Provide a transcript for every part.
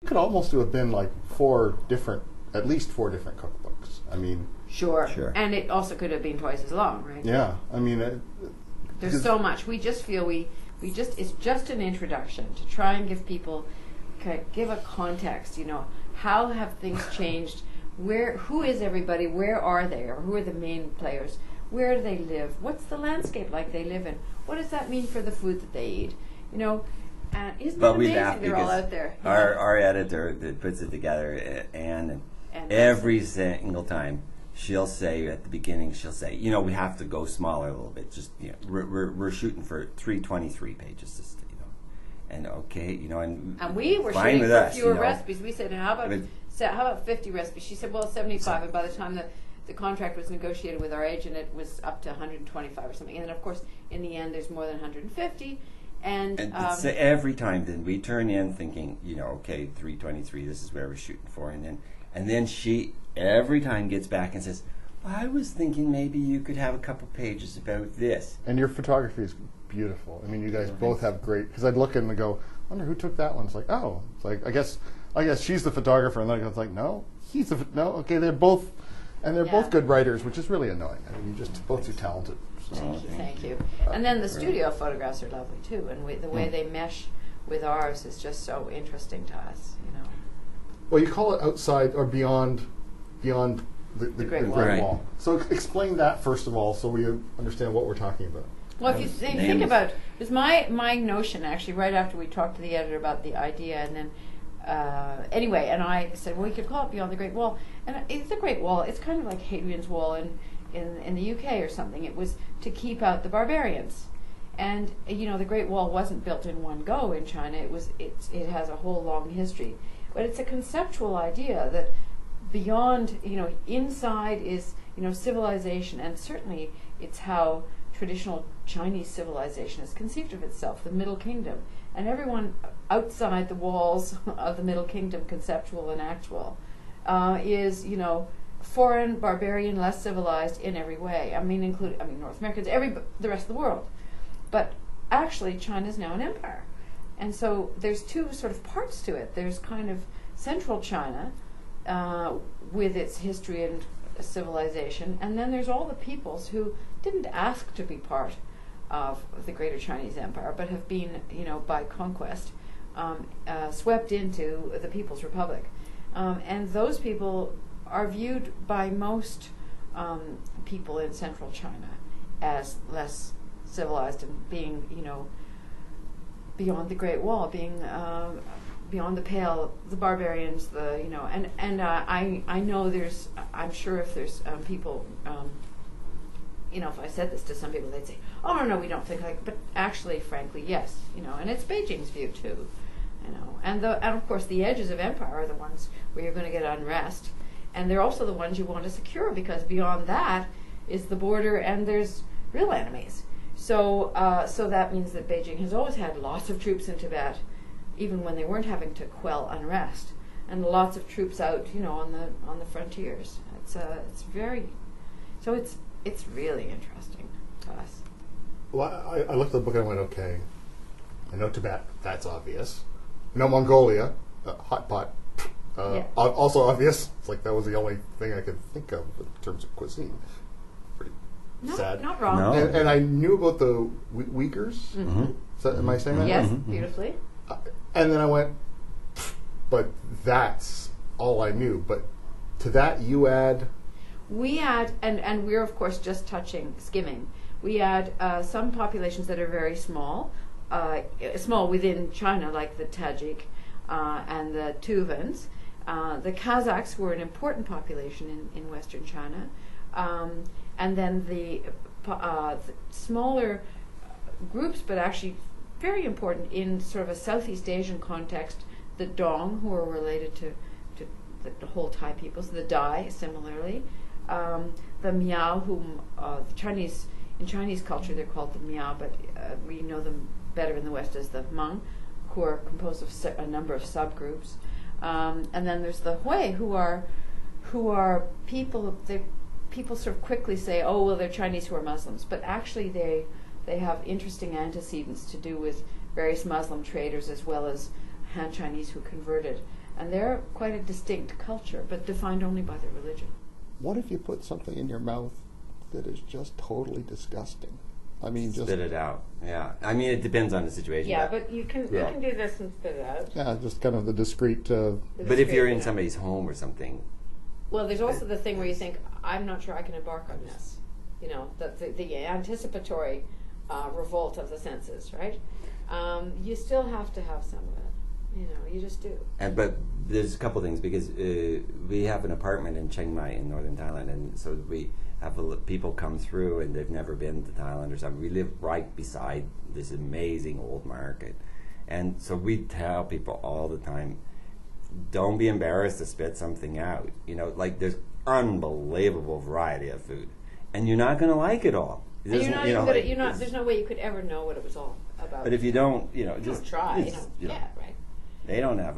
It could almost have been like at least four different cookbooks. I mean, sure, and it also could have been twice as long, right? Yeah, I mean, there's so much. We just feel it's just an introduction to try and give people, give a context. You know, how have things changed? Who is everybody? Where are they? Or who are the main players? Where do they live? What's the landscape like they live in? What does that mean for the food that they eat? You know, isn't it amazing they're all out there? Our editor that puts it together, Anne, and every single time she'll say at the beginning, you know, we have to go smaller a little bit. Just, you know, we're shooting for 323 pages, you know, and okay, you know, and we were shooting for fewer recipes. We said, how about 50 recipes? She said, well, 75, and by the time the contract was negotiated with our agent, it was up to 125 or something. And then, of course, in the end, there's more than 150. And every time then we turn in thinking, you know, okay, 323, this is where we're shooting for. And then she every time gets back and says, well, I was thinking maybe you could have a couple pages about this. And your photography is beautiful. I mean, you guys both have great, because I'd look and go, I wonder who took that one. It's like, oh, it's like, I guess she's the photographer. And then it's like, no, okay, they're both, and they're both good writers, which is really annoying. I mean, you're just both too talented. Thank you. And then the studio photographs are lovely too, and the way they mesh with ours is just so interesting to us. You know. Well, you call it outside or beyond the Great Wall. So explain that first of all, so we understand what we're talking about. Well, if you think about it, was my notion actually right after we talked to the editor about the idea, and then anyway, and I said, well, we could call it Beyond the Great Wall, and it's the Great Wall. It's kind of like Hadrian's Wall in the UK or something. It was to keep out the barbarians, and you know, the Great Wall wasn't built in one go in China. It has a whole long history, but it's a conceptual idea that beyond, you know, inside is, you know, civilization, and certainly it's how traditional Chinese civilization has conceived of itself, the Middle Kingdom, and everyone outside the walls of the Middle Kingdom, conceptual and actual, is, you know, foreign, barbarian, less civilized in every way. I mean, North Americans, the rest of the world. But actually, China is now an empire. And so there's two sort of parts to it. There's kind of central China with its history and civilization, and then there's all the peoples who didn't ask to be part of the Greater Chinese Empire, but have been, you know, by conquest, swept into the People's Republic. And those people are viewed by most people in central China as less civilized and being, you know, beyond the Great Wall, being beyond the pale, the barbarians, the, you know, and I know I'm sure if there's people, you know, if I said this to some people, they'd say, oh, no, we don't think like, but actually, frankly, yes, you know, and it's Beijing's view too, you know, and of course the edges of empire are the ones where you're going to get unrest, and they're also the ones you want to secure, because beyond that is the border, and there's real enemies. So that means that Beijing has always had lots of troops in Tibet, even when they weren't having to quell unrest, and lots of troops out, you know, on the frontiers. It's really interesting to us. Well, I looked at the book and I went, okay, I know Tibet, that's obvious. I know Mongolia, hot pot, also obvious. It's like that was the only thing I could think of in terms of cuisine. Pretty sad. Not wrong. No. And I knew about the Uyghurs. Mm-hmm. Am I saying that? Yes, right? beautifully. And then I went, but that's all I knew. But to that you add? We add, and we're of course just skimming. We add some populations that are very small, small within China, like the Tajik and the Tuvans. The Kazakhs were an important population in Western China. And then the smaller groups, but actually very important in sort of a Southeast Asian context, the Dong, who are related to the whole Thai peoples, the Dai similarly, the Miao, whom in Chinese culture they're called the Miao, but we know them better in the West as the Hmong, who are composed of a number of subgroups, and then there's the Hui, who are people. People sort of quickly say, oh, well, they're Chinese who are Muslims, but actually they have interesting antecedents to do with various Muslim traders as well as Han Chinese who converted. And they're quite a distinct culture, but defined only by their religion. What if you put something in your mouth that is just totally disgusting? I mean, just spit it out. Yeah, I mean, it depends on the situation. Yeah, but you can do this and spit it out. Yeah, just kind of the discreet. But if you're in somebody's home or something. Well, there's also the thing where you think, I'm not sure I can embark on this. You know, the anticipatory revolt of the senses, right? You still have to have some of it. You know, you just do. But there's a couple things, because we have an apartment in Chiang Mai in northern Thailand, and so we have people come through and they've never been to Thailand or something. We live right beside this amazing old market, and so we tell people all the time, don't be embarrassed to spit something out. You know, like there's unbelievable variety of food, and you're not going to like it all. There's no way you could ever know what it was all about. But if you don't, just try. Yeah, right. They don't have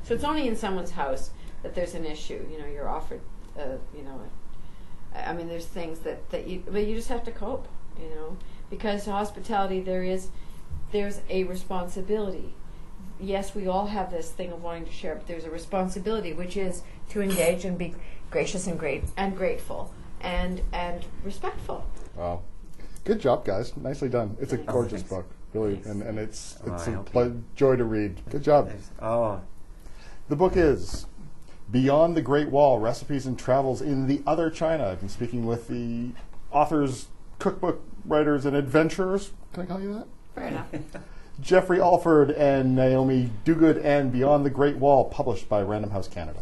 So it's only in someone's house that there's an issue. You know, you're offered, I mean, there's things but you just have to cope, you know, because hospitality, there's a responsibility. Yes, we all have this thing of wanting to share, but there's a responsibility, which is to engage and be gracious and grateful and respectful. Wow. Good job, guys. Nicely done. It's a gorgeous book. Really, and it's a joy to read. Good job. Oh. The book is Beyond the Great Wall, Recipes and Travels in the Other China. I've been speaking with the authors, cookbook writers, and adventurers. Can I call you that? Fair enough. Jeffrey Alford and Naomi Duguid, and Beyond the Great Wall, published by Random House Canada.